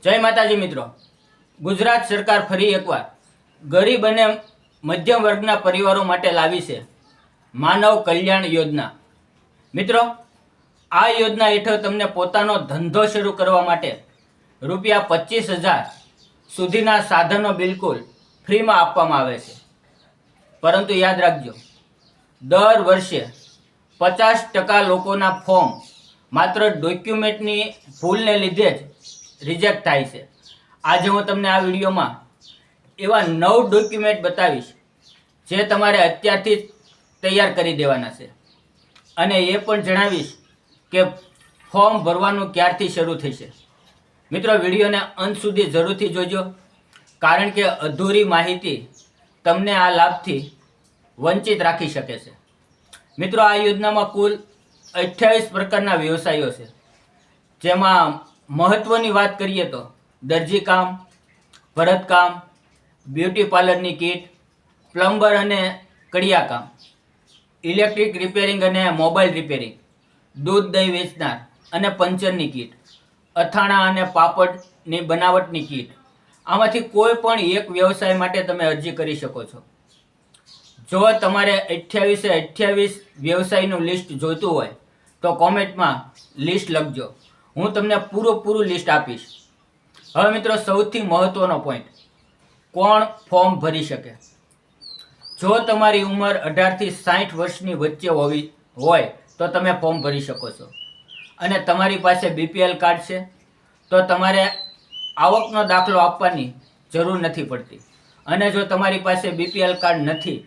જય માતાજી મિત્રો। ગુજરાત સરકાર ફરી એકવાર ગરીબ અને મધ્યમ વર્ગના પરિવારો માટે લાવી છે માનવ કલ્યાણ યોજના। મિત્રો, આ યોજના હેઠળ તમને પોતાનો ધંધો શરૂ કરવા માટે ₹25,000 સુધીના સાધનો બિલકુલ ફ્રીમાં આપવામાં આવે છે। પરંતુ યાદ રાખજો, દર વર્ષે 50% લોકોના ફોર્મ માત્ર ડોક્યુમેન્ટની ભૂલને લીધે જ રિજેક્ટ થાય છે। આજે હું તમને આ વિડીયોમાં એવા 9 ડોક્યુમેન્ટ બતાવીશ જે તમારે અત્યારથી જ તૈયાર કરી દેવાના છે અને એ પણ જણાવીશ કે ફોર્મ ભરવાનું ક્યારથી શરૂ થશે। મિત્રો, વિડીયોને અંત સુધી જરૂરથી જોજો, કારણ કે અધૂરી માહિતી તમને આ લાભથી વંચિત રાખી શકે છે। મિત્રો, આ યોજનામાં કુલ 28 પ્રકારના વ્યવસાયો છે, જેમાં મહત્વની વાત કરીએ તો દરજીકામ, ભરતકામ, બ્યુટી પાર્લરની કીટ, પ્લમ્બર અને કડિયાકામ, ઇલેક્ટ્રિક રિપેરિંગ અને મોબાઈલ રિપેરિંગ, દૂધ દહીં વેચનાર અને પંચરની કીટ, અથાણા અને પાપડની બનાવટની કીટ। આમાંથી કોઈ પણ એક વ્યવસાય માટે તમે અરજી કરી શકો છો। જો તમારે 28 વ્યવસાયનું લિસ્ટ જોઈતું હોય તો કોમેન્ટમાં લિસ્ટ લખજો, હું તમને પૂરું લિસ્ટ આપીશ। હવે મિત્રો, સૌથી મહત્વનો પોઈન્ટ, કોણ ફોર્મ ભરી શકે? જો તમારી ઉંમર 18 થી 60 વર્ષની વચ્ચે હોય તો તમે ફોર્મ ભરી શકો છો, અને તમારી પાસે BPL કાર્ડ છે તો તમારે આવકનો દાખલો આપવાની જરૂર નથી પડતી, અને જો તમારી પાસે BPL કાર્ડ નથી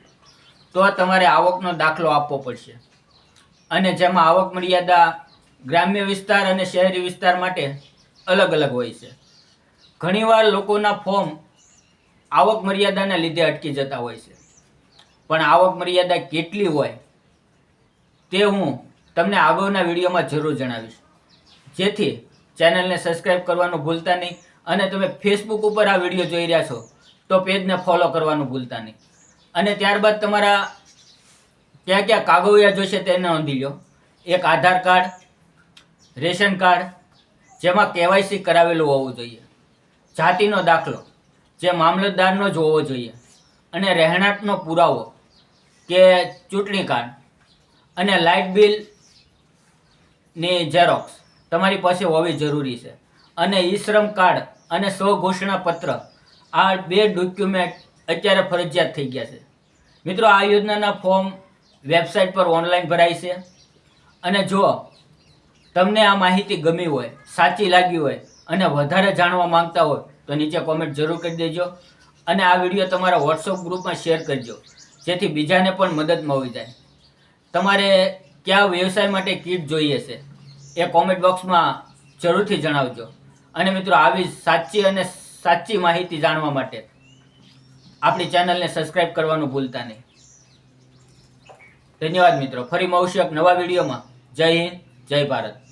તો તમારે આવકનો દાખલો આપવો પડશે। અને જેમાં આવક મર્યાદા ગ્રામ્ય વિસ્તાર અને શહેરી વિસ્તાર માટે અલગ અલગ હોય છે। ઘણીવાર લોકોના ફોર્મ આવક મર્યાદાના લીધે અટકી જતા હોય છે, પણ આવક મર્યાદા કેટલી હોય તે હું તમને આગળના વિડીયોમાં જરૂર જણાવીશ, જેથી ચેનલને સબસ્ક્રાઈબ કરવાનું ભૂલતા નહીં, અને તમે ફેસબુક ઉપર આ વિડીયો જોઈ રહ્યા છો તો પેજને ફોલો કરવાનું ભૂલતા નહીં। અને ત્યારબાદ તમારા ક્યાં ક્યાં કાગળિયા જોઈશે તે નોંધી લો। એક આધાર કાર્ડ, રેશન કાર્ડ જેમાં KYC કરાવેલું હોવું જોઈએ, જાતિનો દાખલો જે મામલતદારનો જ હોવો જોઈએ, અને રહેણાંકનો પુરાવો કે ચૂંટણી કાર્ડ, અને લાઇટ બિલની ઝેરોક્સ તમારી પાસે હોવી જરૂરી છે, અને ઈ શ્રમ કાર્ડ અને સ્વઘોષણા પત્ર, આ 2 ડોક્યુમેન્ટ અત્યારે ફરજિયાત થઈ ગયા છે। મિત્રો, આ યોજનાના ફોર્મ વેબસાઇટ પર ઓનલાઈન ભરાય છે, અને જો તમને આ માહિતી ગમી હોય, સાચી લાગી હોય અને વધારે જાણવા માંગતા હોય તો નીચે કોમેન્ટ જરૂર કરી દેજો, અને આ વિડીયો તમારા WhatsApp ગ્રુપમાં શેર કરજો, જેથી બીજાને પણ મદદ મળી જાય। તમારે કયા વ્યવસાય માટે કીટ જોઈએ છે એ કોમેન્ટ બોક્સમાં જરૂરથી જણાવજો। અને મિત્રો, આવી સાચી માહિતી જાણવા માટે આપણી ચેનલને સબસ્ક્રાઈબ કરવાનું ભૂલતા નહીં। ધન્યવાદ મિત્રો, ફરી મળશું એક નવા વિડીયોમાં। જય હિન્દ, જય ભારત।